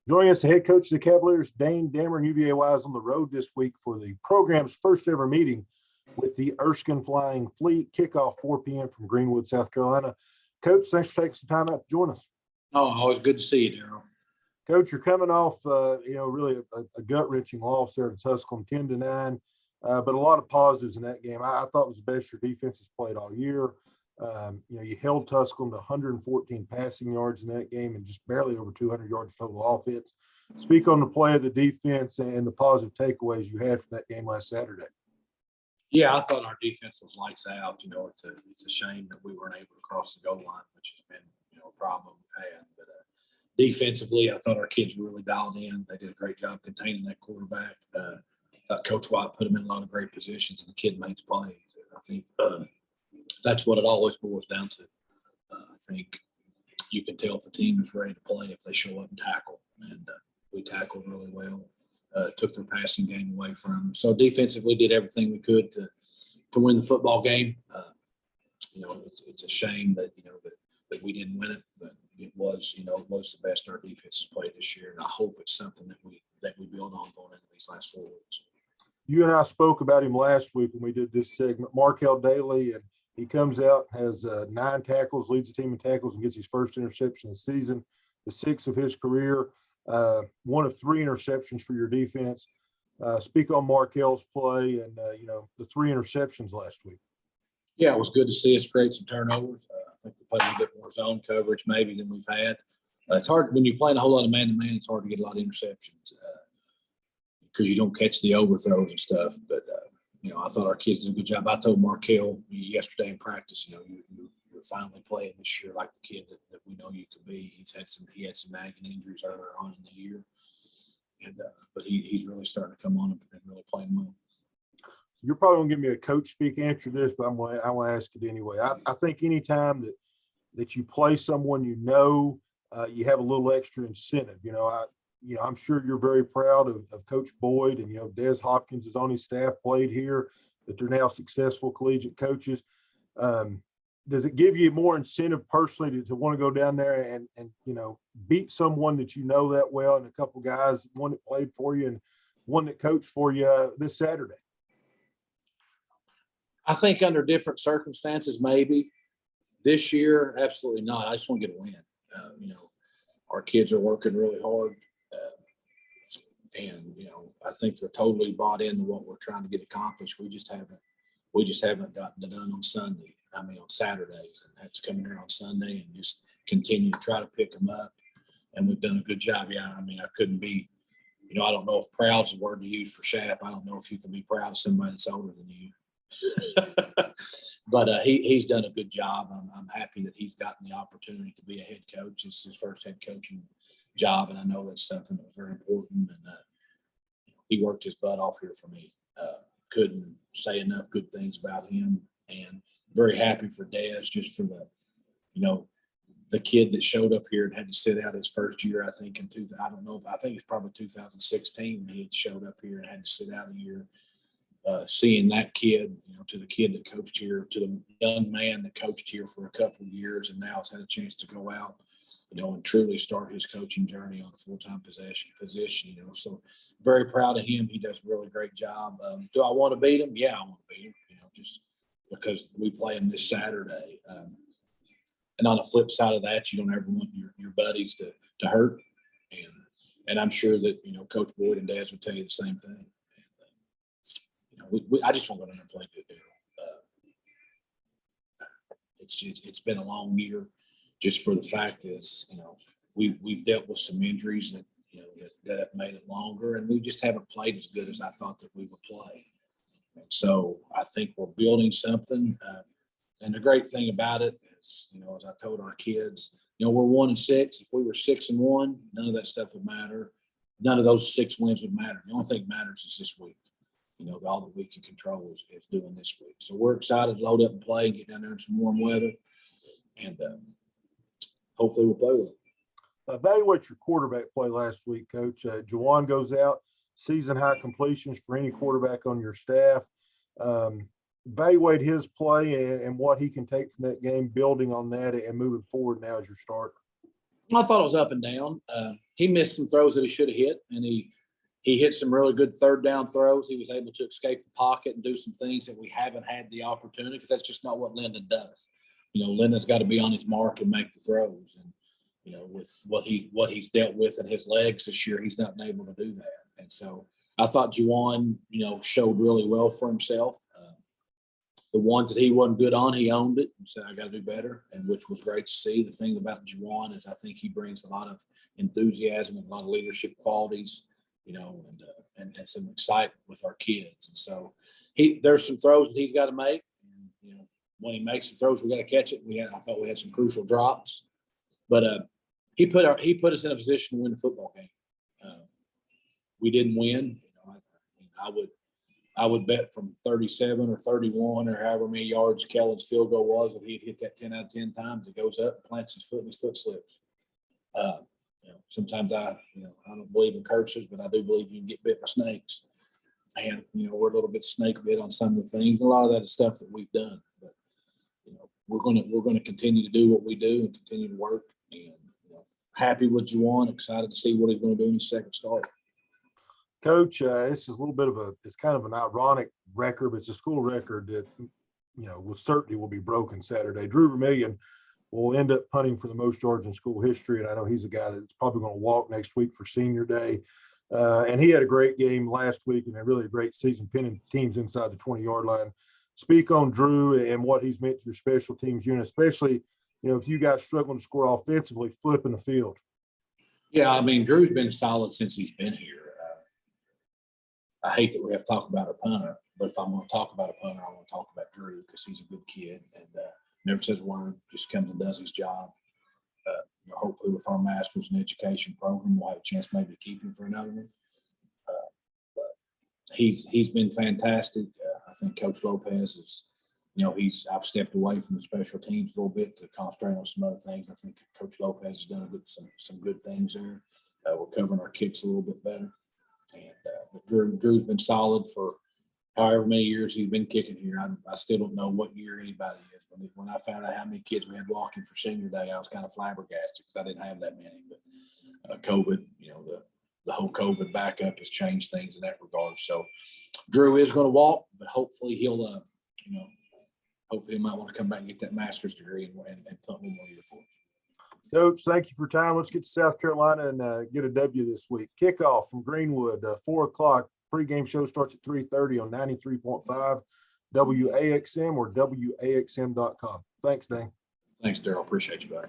Joining us, the head coach of the Cavaliers, Dane Damron. UVA is on the road this week for the program's first ever meeting with the Erskine Flying Fleet. Kickoff 4 p.m. from Greenwood, South Carolina. Coach, thanks for taking some time out to join us. Oh, always good to see you, Daryl. Coach, you're coming off, really a gut-wrenching loss there to Tusculum, 10-9, but a lot of positives in that game. I thought it was the best your defense has played all year. You held Tusculum to 114 passing yards in that game and just barely over 200 yards total offense. Speak on the play of the defense and the positive takeaways you had from that game last Saturday. Yeah, I thought our defense was lights out. It's a shame that we weren't able to cross the goal line, which has been, a problem we've had. But defensively, I thought our kids were really dialed in. They did a great job containing that quarterback. I thought Coach White put them in a lot of great positions, and the kid makes plays. I think that's what it always boils down to. I think you can tell if a team is ready to play if they show up and tackle. And we tackled really well. Took their passing game away from them. So defensively did everything we could to win the football game. It's a shame that that we didn't win it, but it was the best our defense has played this year, and I hope it's something that we build on going into these last 4 weeks. You and I spoke about him last week when we did this segment, Markel Daly, and he comes out, has 9 tackles, leads the team in tackles, and gets his first interception of the season, the 6th of his career. One of 3 interceptions for your defense. Speak on Markel's play and, the 3 interceptions last week. Yeah, it was good to see us create some turnovers. I think we played a bit more zone coverage maybe than we've had. It's hard when you're playing a whole lot of man-to-man. It's hard to get a lot of interceptions because you don't catch the overthrows and stuff. But, I thought our kids did a good job. I told Markel yesterday in practice, you're finally playing this year like the kid that we know you could be. He had some nagging injuries earlier on in the year, and but he's really starting to come on and really playing well. You're probably gonna give me a coach speak answer to this, but I want to ask it anyway. I think anytime that you play someone you have a little extra incentive. I'm sure you're very proud of Coach Boyd, and Des Hopkins is on his staff, played here, that they're now successful collegiate coaches. Does it give you more incentive personally to want to go down there and beat someone that that well, and a couple guys, one that played for you and one that coached for you this Saturday? I think under different circumstances, maybe. This year, absolutely not. I just want to get a win. Our kids are working really hard, and I think they're totally bought into what we're trying to get accomplished. We just haven't gotten it done on Sunday. On Saturdays, and have to come in here on Sunday and just continue to try to pick them up. And we've done a good job. Yeah, I couldn't be, I don't know if proud's the word to use for Shap. I don't know if you can be proud of somebody that's older than you. But he's done a good job. I'm happy that he's gotten the opportunity to be a head coach. It's his first head coaching job, and I know that's something that was very important. And he worked his butt off here for me. Couldn't say enough good things about him, and very happy for Des, just for the kid that showed up here and had to sit out his first year. I think I think it's probably 2016 when he had showed up here and had to sit out a year. Seeing that kid, to the kid that coached here, to the young man that coached here for a couple of years and now has had a chance to go out, and truly start his coaching journey on a full-time position. So very proud of him. He does a really great job. Do I want to beat him? Yeah, I want to beat him, just because we play him this Saturday. And on the flip side of that, you don't ever want your buddies to hurt. And I'm sure that, Coach Boyd and Daz would tell you the same thing. I just want to go down and play good. It's been a long year, just for the fact is, we've dealt with some injuries that have made it longer, and we just haven't played as good as I thought that we would play. And so I think we're building something. And the great thing about it is, as I told our kids, we're 1-6. If we were 6-1, none of that stuff would matter. None of those 6 wins would matter. The only thing that matters is this week. All that we can control is doing this week. So we're excited to load up and play and get down there in some warm weather. And hopefully we'll play with it. Evaluate your quarterback play last week, Coach. Juwan goes out, season high completions for any quarterback on your staff. Evaluate his play and what he can take from that game, building on that and moving forward now as your starter. I thought it was up and down. He missed some throws that he should have hit, and he hit some really good third down throws. He was able to escape the pocket and do some things that we haven't had the opportunity, because that's just not what Lyndon does. Lyndon's got to be on his mark and make the throws. And, with what he's dealt with in his legs this year, he's not been able to do that. And so I thought Juwan, showed really well for himself. The ones that he wasn't good on, he owned it and said, I got to do better, and which was great to see. The thing about Juwan is I think he brings a lot of enthusiasm and a lot of leadership qualities, and some excitement with our kids. And so there's some throws that he's got to make. And, when he makes the throws, we got to catch it. I thought we had some crucial drops, but he put us in a position to win the football game. We didn't win. I would bet from 37 or 31 or however many yards Kellen's field goal was, if he'd hit that 10 out of 10 times, it goes up, plants his foot, and his foot slips. Sometimes I don't believe in curses, but I do believe you can get bit by snakes. And, we're a little bit snake bit on some of the things. A lot of that is stuff that we've done. But, we're going to continue to do what we do and continue to work. And, happy with Juwan, excited to see what he's going to do in his second start. Coach, this is a little bit of it's kind of an ironic record, but it's a school record that, with certainty will be broken Saturday. Drew Vermillion will end up punting for the most yards in school history. And I know he's a guy that's probably going to walk next week for senior day. And he had a great game last week and a really great season, pinning teams inside the 20-yard line. Speak on Drew and what he's meant to your special teams unit, especially, if you guys struggling to score offensively, flipping the field. Yeah, Drew's been solid since he's been here. I hate that we have to talk about a punter, but if I'm going to talk about a punter, I want to talk about Drew, because he's a good kid and never says a word, just comes and does his job. Hopefully with our master's in education program, we'll have a chance maybe to keep him for another one. But he's been fantastic. I think Coach Lopez is, I've stepped away from the special teams a little bit to concentrate on some other things. I think Coach Lopez has done some good things there. We're covering our kicks a little bit better. And but Drew's been solid for however many years he's been kicking here. I still don't know what year anybody is. When I found out how many kids we had walking for senior day, I was kind of flabbergasted because I didn't have that many. But COVID, the whole COVID backup has changed things in that regard. So Drew is going to walk, but hopefully he'll, hopefully he might want to come back and get that master's degree and punt one more year for us. Coach, thank you for your time. Let's get to South Carolina and get a W this week. Kickoff from Greenwood, 4 o'clock. Pregame show starts at 3:30 on 93.5 WAXM or WAXM.com. Thanks, Dane. Thanks, Daryl. Appreciate you, buddy.